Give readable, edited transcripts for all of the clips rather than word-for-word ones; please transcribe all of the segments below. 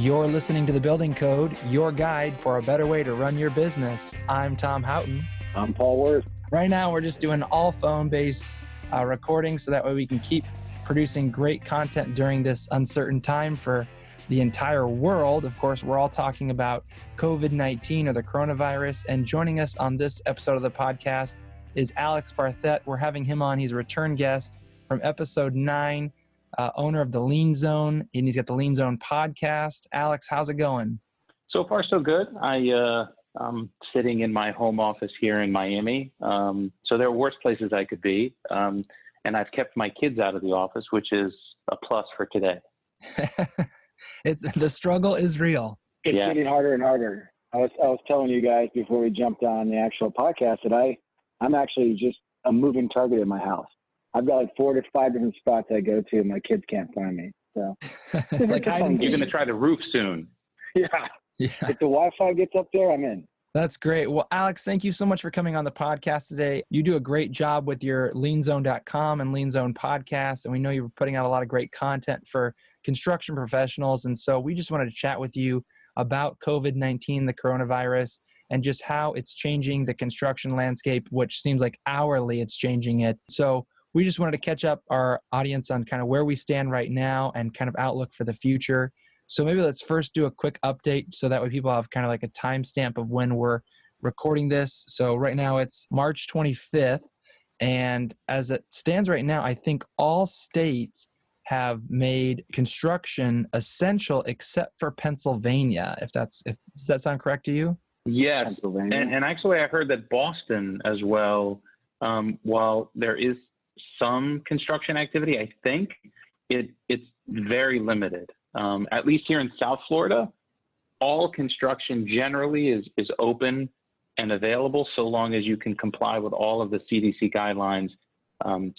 You're listening to The Building Code, your guide for a better way to run your business. I'm Tom Houghton. I'm Paul Worth. Right now, we're just doing all phone-based recording so that way we can keep producing great content during this uncertain time for the entire world. Of course, we're all talking about COVID-19 or the coronavirus, and joining us on this episode of the podcast is Alex Barthet. We're having him on. He's a return guest from episode 9. Owner of the Lien Zone, and he's got the Lien Zone podcast. Alex, how's it going? So far, so good. I'm sitting in my home office here in Miami. So there are worse places I could be. And I've kept my kids out of the office, which is a plus for today. The struggle is real. It's getting harder and harder. I was telling you guys before we jumped on the actual podcast that I'm actually just a moving target in my house. I've got like 4 to 5 different spots I go to, and my kids can't find me. So it's like you're going to try the roof soon. Yeah. If the Wi-Fi gets up there, I'm in. That's great. Well, Alex, thank you so much for coming on the podcast today. You do a great job with your lienzone.com and Lien Zone podcast, and we know you're putting out a lot of great content for construction professionals. And so we just wanted to chat with you about COVID-19, the coronavirus, and just how it's changing the construction landscape, which seems like hourly it's changing it. So we just wanted to catch up our audience on kind of where we stand right now and kind of outlook for the future. So maybe let's first do a quick update so that way people have kind of like a timestamp of when we're recording this. So right now it's March 25th. And as it stands right now, I think all states have made construction essential except for Pennsylvania. Does that sound correct to you? Yes. And actually I heard that Boston as well, while there is some construction activity, I think it's very limited. At least here in South Florida, all construction generally is open and available so long as you can comply with all of the CDC guidelines,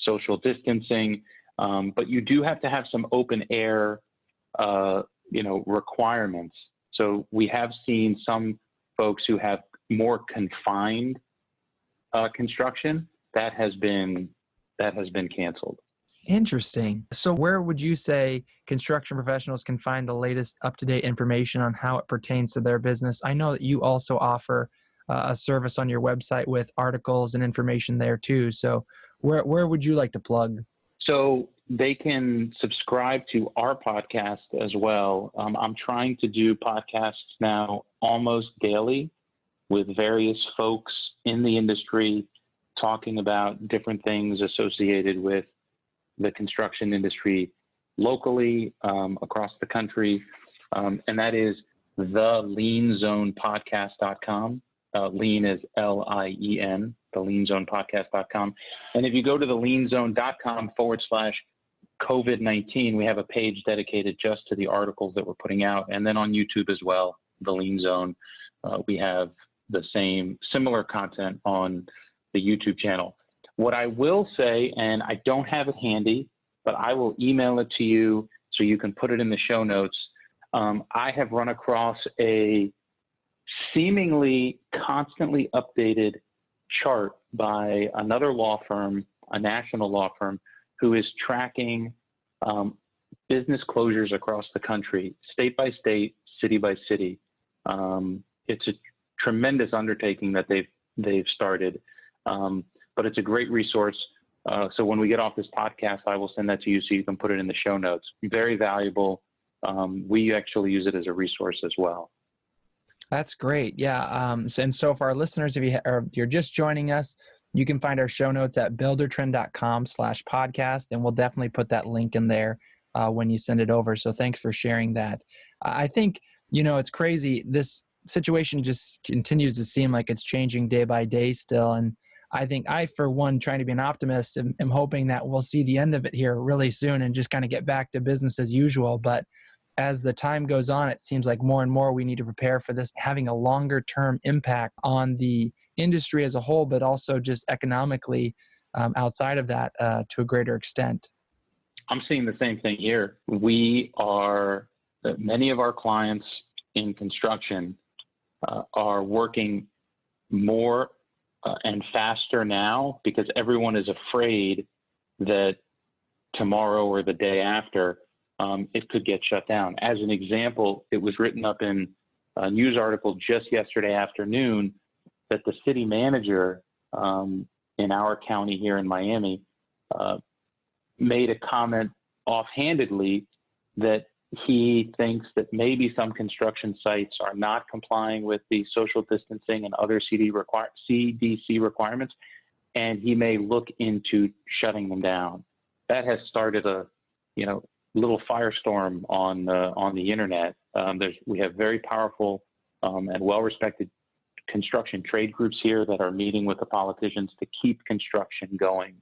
social distancing. But you do have to have some open air, requirements. So we have seen some folks who have more confined construction that has been canceled. Interesting. So where would you say construction professionals can find the latest up-to-date information on how it pertains to their business? I know that you also offer a service on your website with articles and information there too. So where would you like to plug? So they can subscribe to our podcast as well. I'm trying to do podcasts now almost daily with various folks in the industry talking about different things associated with the construction industry locally, across the country. And that is the lienzonepodcast.com. Lien is Lien, the lienzonepodcast.com. And if you go to the lienzone.com/COVID-19, we have a page dedicated just to the articles that we're putting out. And then on YouTube as well, the Lien Zone, we have the similar content on the YouTube channel. What I will say, and I don't have it handy, but I will email it to you so you can put it in the show notes. I have run across a seemingly constantly updated chart by another law firm, a national law firm, who is tracking business closures across the country, state by state, city by city. It's a tremendous undertaking that they've started. But it's a great resource. So when we get off this podcast, I will send that to you so you can put it in the show notes. Very valuable. We actually use it as a resource as well. That's great. Yeah. And so for our listeners, if you're just joining us, you can find our show notes at buildertrend.com/podcast. And we'll definitely put that link in there when you send it over. So thanks for sharing that. I think, it's crazy. This situation just continues to seem like it's changing day by day still. And I think for one, trying to be an optimist, am hoping that we'll see the end of it here really soon and just kind of get back to business as usual. But as the time goes on, it seems like more and more we need to prepare for this having a longer term impact on the industry as a whole, but also just economically outside of that to a greater extent. I'm seeing the same thing here. Many of our clients in construction are working more and faster now because everyone is afraid that tomorrow or the day after it could get shut down. As an example, it was written up in a news article just yesterday afternoon that the city manager in our county here in Miami made a comment offhandedly that he thinks that maybe some construction sites are not complying with the social distancing and other CDC requirements, and he may look into shutting them down. That has started a, little firestorm on the internet. We have very powerful and well-respected construction trade groups here that are meeting with the politicians to keep construction going.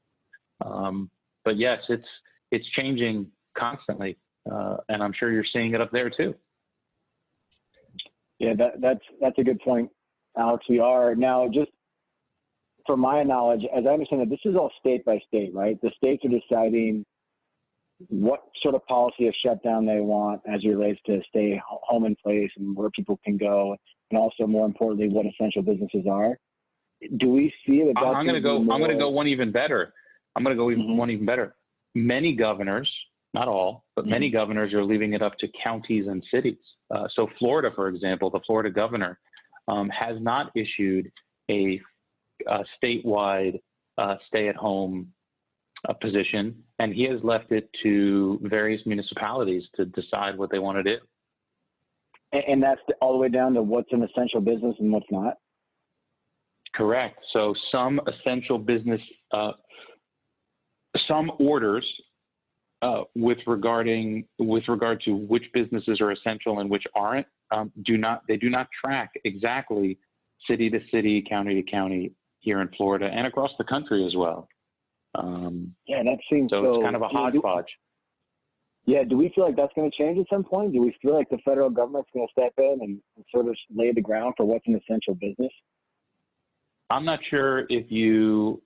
But yes, it's changing constantly, and I'm sure you're seeing it up there too. Yeah, that's a good point, Alex. We are now, just from my knowledge, as I understand it, this is all state by state, right? The states are deciding what sort of policy of shutdown they want as it relates to stay home in place and where people can go, and also more importantly, what essential businesses are. Do we see that? I'm going to go one even better. One even better. Many governors, not all, but many governors are leaving it up to counties and cities. So Florida, for example, the Florida governor has not issued a statewide stay-at-home position, and he has left it to various municipalities to decide what they want to do. And that's all the way down to what's an essential business and what's not? Correct. So some essential business, some orders with regard to which businesses are essential and which aren't, do not track exactly city to city, county to county here in Florida and across the country as well. Yeah, that seems so it's kind of a hodgepodge. Do we feel like that's going to change at some point? Do we feel like the federal government's going to step in and sort of lay the ground for what's an essential business? I'm not sure if you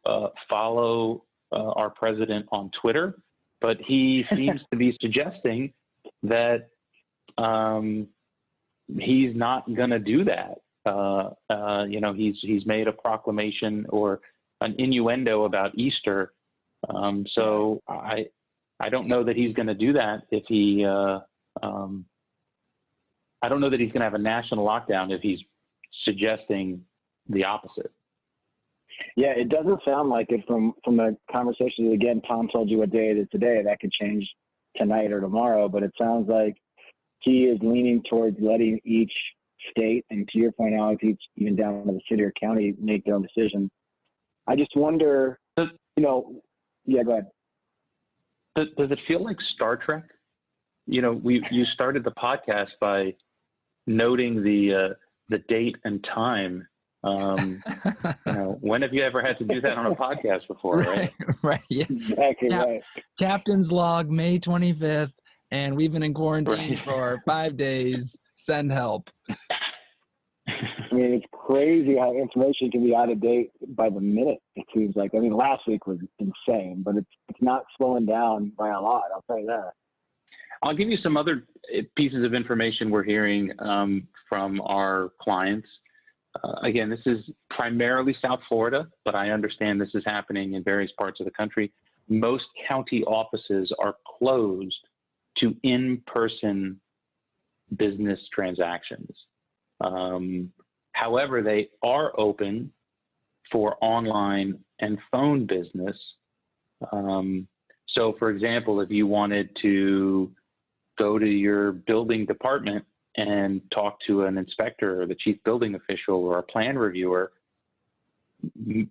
follow our president on Twitter, but he seems to be suggesting that he's not going to do that. He's made a proclamation or an innuendo about Easter. So I don't know that he's going to do that if he. I don't know that he's going to have a national lockdown if he's suggesting the opposite. Yeah, it doesn't sound like it from the conversation. Again, Tom told you what day it is today. That could change tonight or tomorrow, but it sounds like he is leaning towards letting each state, and to your point, Alex, even down to the city or county, make their own decision. I just wonder, yeah, go ahead. Does it feel like Star Trek? You started the podcast by noting the date and time. When have you ever had to do that on a podcast before, right? Right. Yeah. Exactly right. Captain's log, May 25th, and we've been in quarantine for 5 days. Send help. I mean, it's crazy how information can be out of date by the minute, it seems like. I mean, last week was insane, but it's not slowing down by a lot, I'll tell you that. I'll give you some other pieces of information we're hearing from our clients. Again, this is primarily South Florida, but I understand this is happening in various parts of the country. Most county offices are closed to in-person business transactions. However, they are open for online and phone business. So, for example, if you wanted to go to your building department and talk to an inspector or the chief building official or a plan reviewer,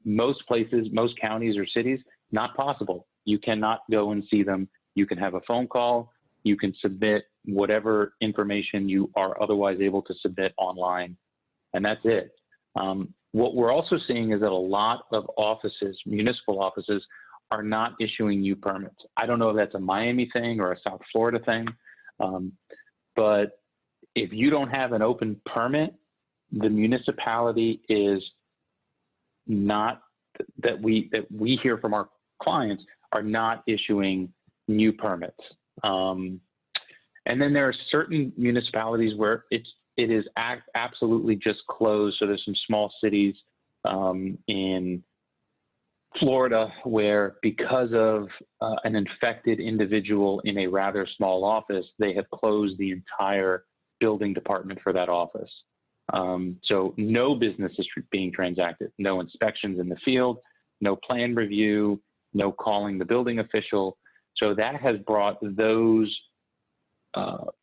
most places, most counties or cities, not possible. You cannot go and see them. You can have a phone call. You can submit whatever information you are otherwise able to submit online, and that's it. What we're also seeing is that a lot of offices, municipal offices, are not issuing new permits. I don't know if that's a Miami thing or a South Florida thing, but if you don't have an open permit, the municipality is not, that we hear from our clients, are not issuing new permits. And then there are certain municipalities where it is absolutely just closed. So there's some small cities in Florida, where because of an infected individual in a rather small office, they have closed the entire building department for that office. So no business is being transacted, no inspections in the field, no plan review, no calling the building official. So that has brought those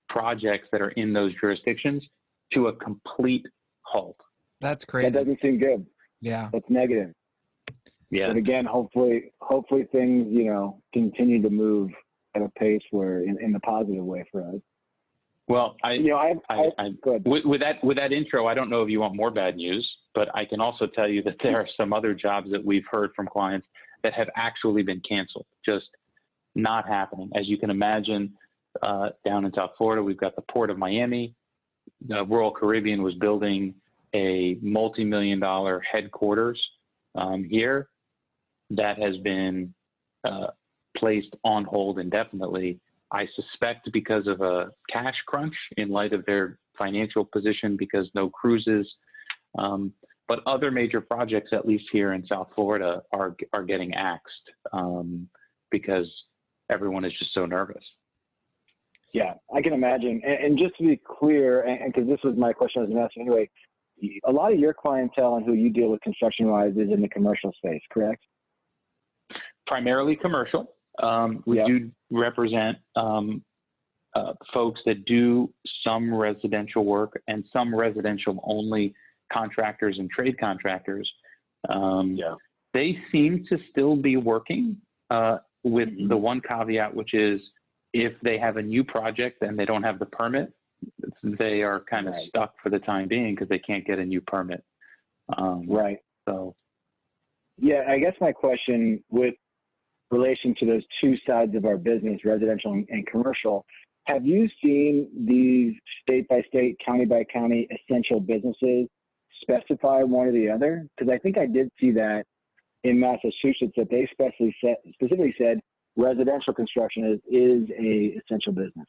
projects that are in those jurisdictions to a complete halt. That's crazy. That doesn't seem good. Yeah. That's negative. Yeah. But again, hopefully things, continue to move at a pace where in the positive way for us. Well, good. With that intro, I don't know if you want more bad news, but I can also tell you that there are some other jobs that we've heard from clients that have actually been canceled, just not happening. As you can imagine, down in South Florida, we've got the Port of Miami. The Royal Caribbean was building a multi-million-dollar headquarters here that has been placed on hold indefinitely. I suspect because of a cash crunch in light of their financial position, because no cruises. But other major projects, at least here in South Florida, are getting axed because everyone is just so nervous. Yeah, I can imagine. And just to be clear, and because this was my question I was going to ask you anyway, a lot of your clientele and who you deal with construction-wise is in the commercial space, correct? Primarily commercial. We do represent folks that do some residential work and some residential-only contractors and trade contractors. They seem to still be working with the one caveat, which is if they have a new project and they don't have the permit, they are kind of stuck for the time being because they can't get a new permit. Right. So, yeah, I guess my question with relation to those two sides of our business, residential and commercial, have you seen these state by state, county by county essential businesses specify one or the other? Because I think I did see that in Massachusetts that they specifically said residential construction is a essential business.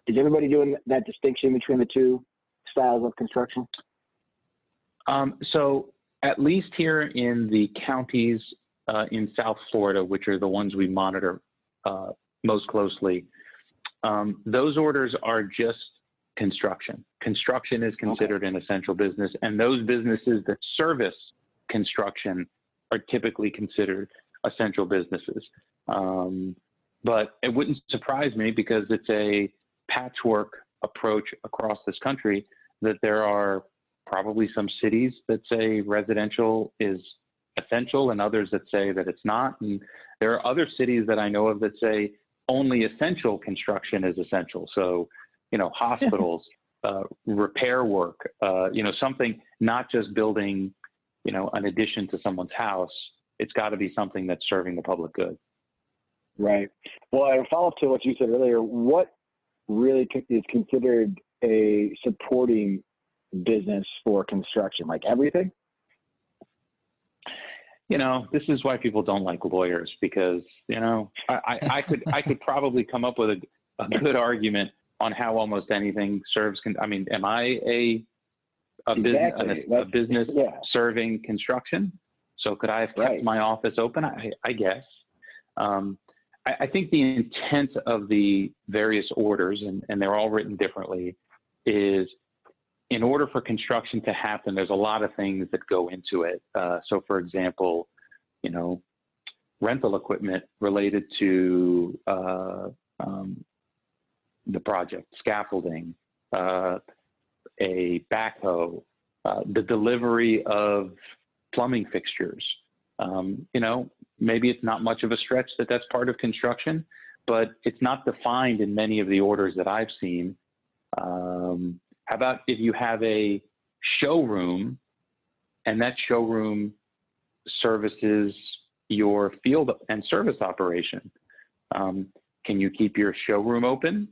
Is everybody doing that distinction between the two styles of construction? So at least here in the counties in South Florida, which are the ones we monitor most closely, those orders are just construction. Construction is considered an essential business, and those businesses that service construction are typically considered essential businesses. But it wouldn't surprise me, because it's a patchwork approach across this country, that there are probably some cities that say residential is essential and others that say that it's not. And there are other cities that I know of that say only essential construction is essential. So, hospitals, repair work, something, not just building, an addition to someone's house. It's got to be something that's serving the public good. Right. Well, I follow up to what you said earlier. What really is considered a supporting business for construction? Like everything? This is why people don't like lawyers, because, I could probably come up with a good argument on how almost anything serves. Am I a business serving construction? So could I have kept my office open? I guess. I think the intent of the various orders, and they're all written differently, is in order for construction to happen, there's a lot of things that go into it. So, for example, rental equipment related to the project, scaffolding, a backhoe, the delivery of plumbing fixtures. Maybe it's not much of a stretch that that's part of construction, but it's not defined in many of the orders that I've seen. How about if you have a showroom and that showroom services your field and service operation? Can you keep your showroom open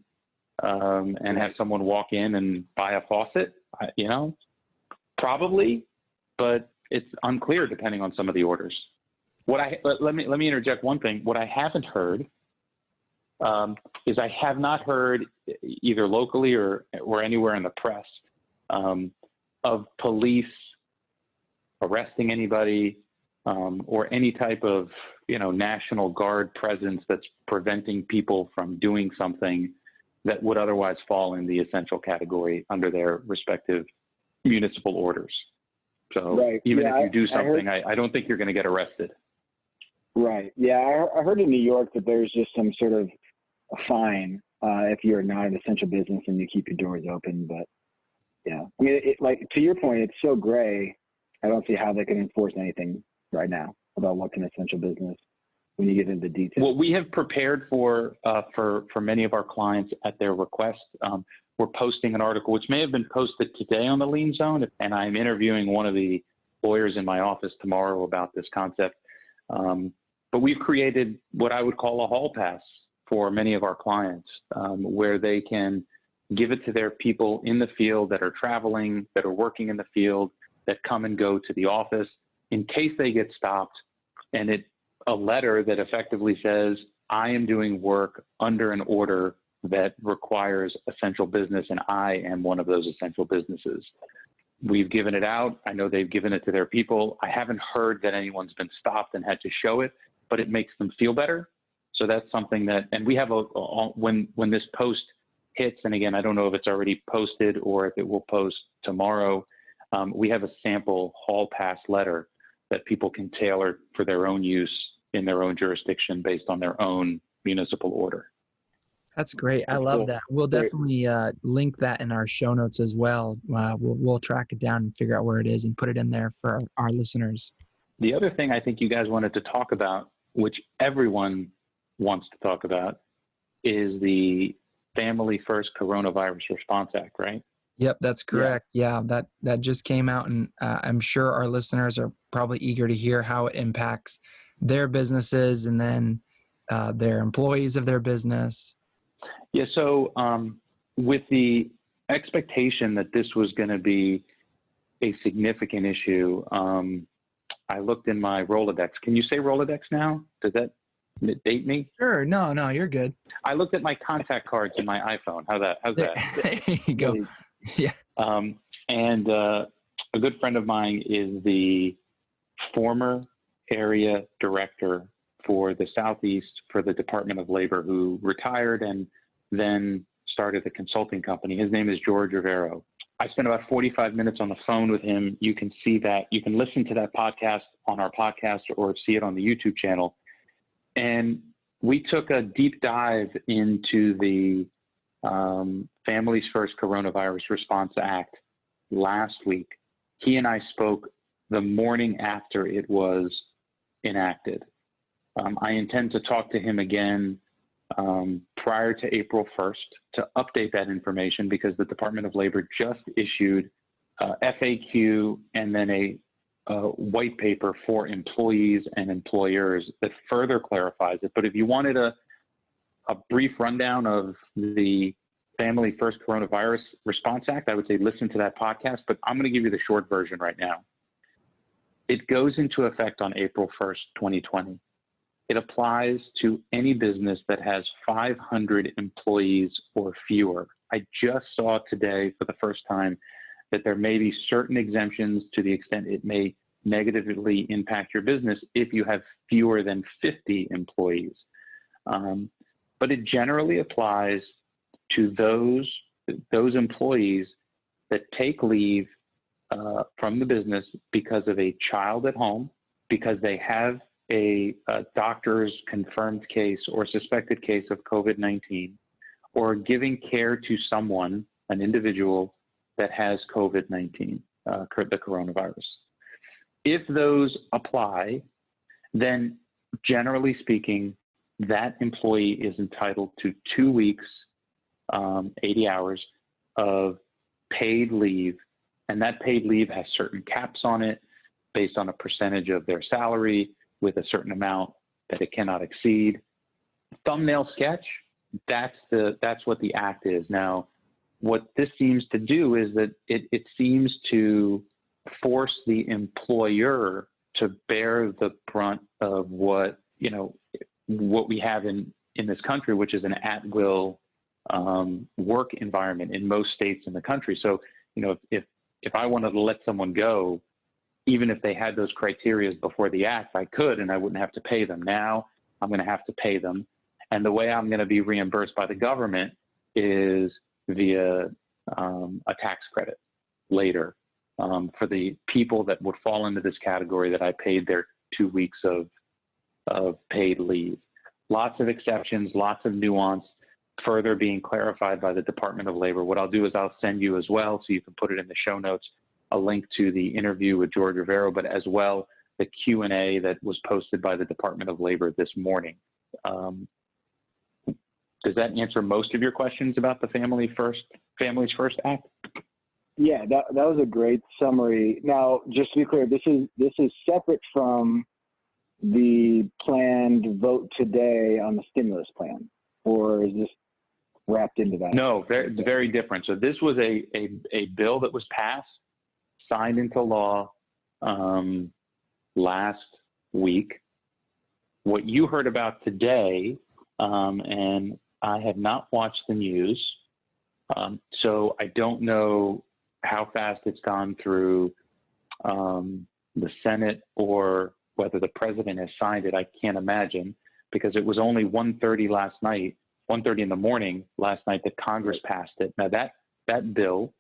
and have someone walk in and buy a faucet? Probably, but it's unclear depending on some of the orders. Let me interject one thing. What I haven't heard is I have not heard either locally or anywhere in the press of police arresting anybody, or any type of, National Guard presence that's preventing people from doing something that would otherwise fall in the essential category under their respective municipal orders. So even if you do something, I don't think you're going to get arrested. Right. Yeah, I heard in New York that there's just some sort of a fine if you're not an essential business and you keep your doors open. But yeah, I mean, like to your point, it's so gray. I don't see how they can enforce anything right now about what's an essential business when you get into detail. What we have prepared for many of our clients at their request, we're posting an article which may have been posted today on the Lien Zone, and I'm interviewing one of the lawyers in my office tomorrow about this concept. But we've created what I would call a hall pass for many of our clients, where they can give it to their people in the field that are traveling, that are working in the field, that come and go to the office in case they get stopped, and a letter that effectively says, I am doing work under an order that requires essential business, and I am one of those essential businesses. We've given it out. I know they've given it to their people. I haven't heard that anyone's been stopped and had to show it, but it makes them feel better. So that's something that, and we have when this post hits, and again, I don't know if it's already posted or if it will post tomorrow, we have a sample hall pass letter that people can tailor for their own use in their own jurisdiction based on their own municipal order. That's great. I love that. We'll definitely link that in our show notes as well. We'll track it down and figure out where it is and put it in there for our listeners. The other thing I think you guys wanted to talk about, which everyone wants to talk about, is the Family First Coronavirus Response Act, right? Yep, that's correct. Yeah, that just came out, and I'm sure our listeners are probably eager to hear how it impacts their businesses and then their employees of their business. Yeah, so with the expectation that this was going to be a significant issue, I looked in my Rolodex. Can you say Rolodex now? Does that date me? Sure. No, you're good. I looked at my contact cards in my iPhone. How's that? There you go. Yeah. And a good friend of mine is the former area director for the Southeast for the Department of Labor, who retired and then started a consulting company. His name is George Rivero. I spent about 45 minutes on the phone with him. You can see that. You can listen to that podcast on our podcast or see it on the YouTube channel. And we took a deep dive into the Families First Coronavirus Response Act last week. He and I spoke the morning after it was enacted. I intend to talk to him again prior to April 1st to update that information, because the Department of Labor just issued FAQ and then a white paper for employees and employers that further clarifies it. But if you wanted a brief rundown of the Family First Coronavirus Response Act, I would say listen to that podcast, but I'm going to give you the short version right now. It goes into effect on April 1st, 2020. It applies to any business that has 500 employees or fewer. I just saw today for the first time that there may be certain exemptions to the extent it may negatively impact your business if you have fewer than 50 employees. But it generally applies to those employees that take leave from the business because of a child at home, because they have a doctor's confirmed case or suspected case of COVID-19, or giving care to someone, an individual that has COVID-19, the coronavirus. If those apply, then generally speaking, that employee is entitled to 2 weeks, 80 hours of paid leave. And that paid leave has certain caps on it based on a percentage of their salary with a certain amount that it cannot exceed. Thumbnail sketch, that's what the act is. Now, what this seems to do is that it seems to force the employer to bear the brunt of what we have in this country, which is an at-will work environment in most states in the country. So, if I wanted to let someone go, even if they had those criteria before the act, I could, and I wouldn't have to pay them. Now I'm going to have to pay them. And the way I'm going to be reimbursed by the government is via a tax credit later for the people that would fall into this category that I paid their 2 weeks of paid leave. Lots of exceptions, lots of nuance, further being clarified by the Department of Labor. What I'll do is I'll send you as well, so you can put it in the show notes, a link to the interview with George Rivero, but as well the Q&A that was posted by the Department of Labor this morning. Does that answer most of your questions about the Families First Act? Yeah, that was a great summary. Now, just to be clear, this is separate from the planned vote today on the stimulus plan, or is this wrapped into that? No, very, very different. So this was a bill that was passed, signed into law last week. What you heard about today, and I have not watched the news, so I don't know how fast it's gone through the Senate or whether the president has signed it. I can't imagine, because it was only 1:30 last night, 1:30 in the morning last night, that Congress passed it. Now that bill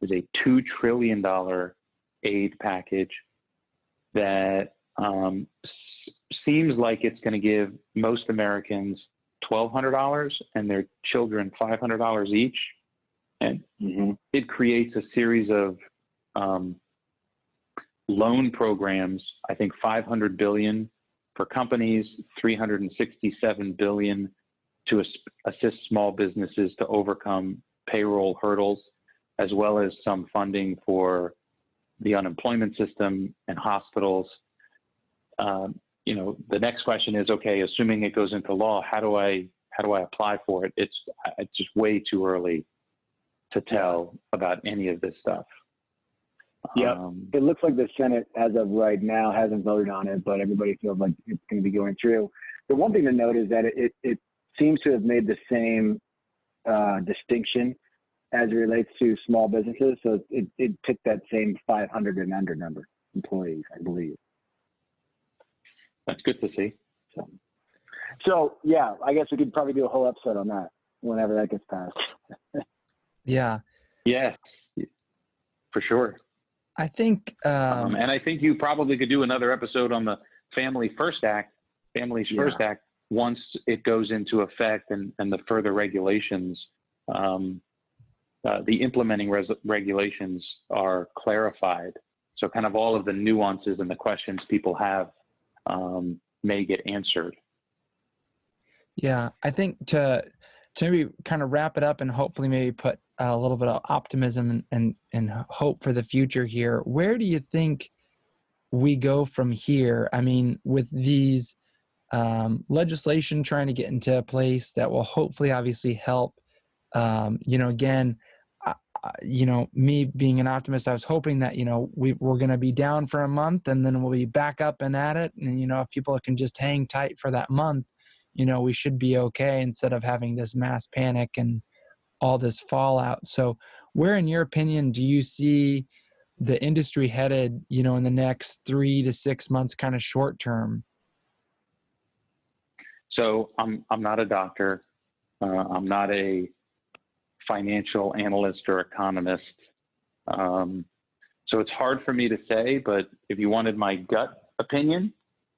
is a $2 trillion aid package that seems like it's going to give most Americans $1,200 and their children $500 each. And it creates a series of loan programs, I think $500 billion for companies, $367 billion to assist small businesses to overcome payroll hurdles, as well as some funding for the unemployment system and hospitals. The next question is, okay, assuming it goes into law, how do I apply for it? It's just way too early to tell about any of this stuff. Yeah, it looks like the Senate, as of right now, hasn't voted on it, but everybody feels like it's going to be going through. The one thing to note is that it seems to have made the same distinction as it relates to small businesses. So it picked that same 500 and under number employees, I believe. That's good to see. So yeah, I guess we could probably do a whole episode on that whenever that gets passed. Yeah. Yes, for sure. I think, and I think you probably could do another episode on the Families First Act once it goes into effect and the further regulations, the implementing regulations are clarified. So kind of all of the nuances and the questions people have may get answered. Yeah, I think to maybe kind of wrap it up and hopefully maybe put a little bit of optimism and hope for the future here, where do you think we go from here? I mean, with these legislation trying to get into a place that will hopefully obviously help, again, me being an optimist, I was hoping that, we're going to be down for a month and then we'll be back up and at it. And, if people can just hang tight for that month, we should be okay instead of having this mass panic and all this fallout. So where, in your opinion, do you see the industry headed, in the next 3 to 6 months, kind of short term? So I'm not a doctor. I'm not a financial analyst or economist. So it's hard for me to say, but if you wanted my gut opinion,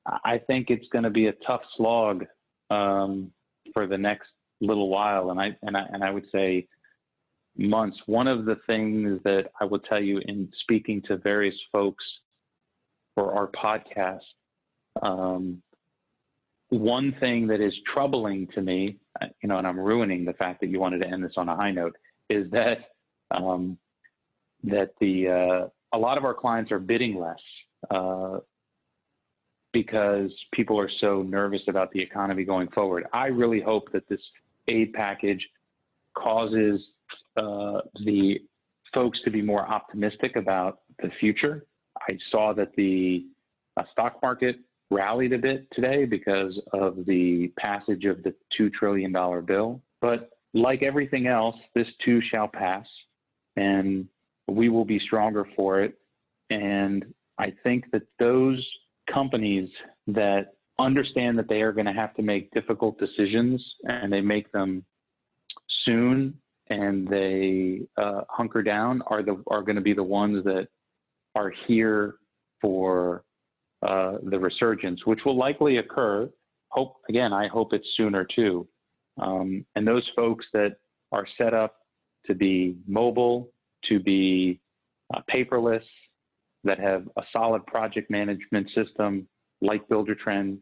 I think it's going to be a tough slog for the next little while, and I would say months. One of the things that I will tell you in speaking to various folks for our podcast, one thing that is troubling to me, and I'm ruining the fact that you wanted to end this on a high note, is that a lot of our clients are bidding less because people are so nervous about the economy going forward. I really hope that this aid package causes the folks to be more optimistic about the future. I saw that the stock market rallied a bit today because of the passage of the $2 trillion bill. But like everything else, this too shall pass, and we will be stronger for it. And I think that those companies that understand that they are going to have to make difficult decisions, and they make them soon, and they hunker down, are going to be the ones that are here for the resurgence, which will likely occur. I hope it's sooner too. And those folks that are set up to be mobile, to be paperless, that have a solid project management system like Buildertrend,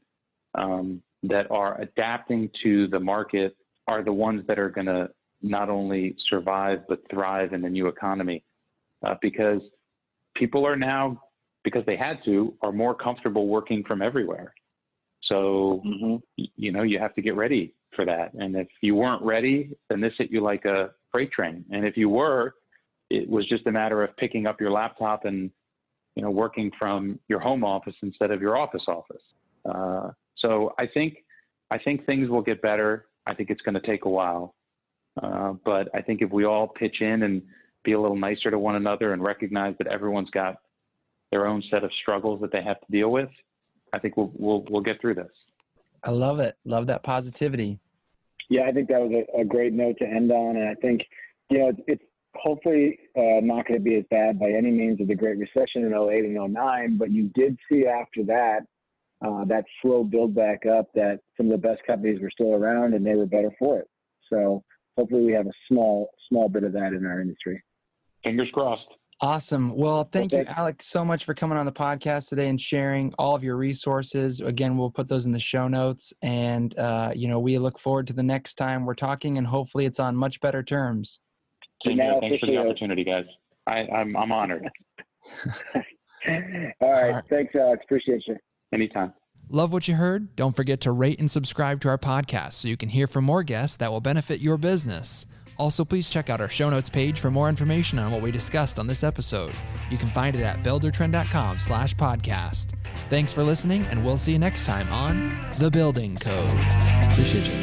that are adapting to the market, are the ones that are going to not only survive but thrive in the new economy, because people are now, because they had to, are more comfortable working from everywhere. So, you have to get ready for that. And if you weren't ready, then this hit you like a freight train. And if you were, it was just a matter of picking up your laptop and, working from your home office instead of your office. So I think things will get better. I think it's going to take a while. But I think if we all pitch in and be a little nicer to one another and recognize that everyone's got their own set of struggles that they have to deal with, I think we'll get through this. I love it. Love that positivity. Yeah, I think that was a great note to end on. And I think, it's hopefully not going to be as bad by any means as the Great Recession in 08 and 09, but you did see after that, that slow build back up, that some of the best companies were still around and they were better for it. So hopefully we have a small bit of that in our industry. Fingers crossed. Awesome. Well, thank you, Alex, so much for coming on the podcast today and sharing all of your resources. Again, we'll put those in the show notes. And, we look forward to the next time we're talking, and hopefully it's on much better terms. Thanks for the opportunity, guys. I'm honored. All right. Thanks, Alex. Appreciate you. Anytime. Love what you heard? Don't forget to rate and subscribe to our podcast so you can hear from more guests that will benefit your business. Also, please check out our show notes page for more information on what we discussed on this episode. You can find it at buildertrend.com/podcast. Thanks for listening, and we'll see you next time on The Building Code. Appreciate you.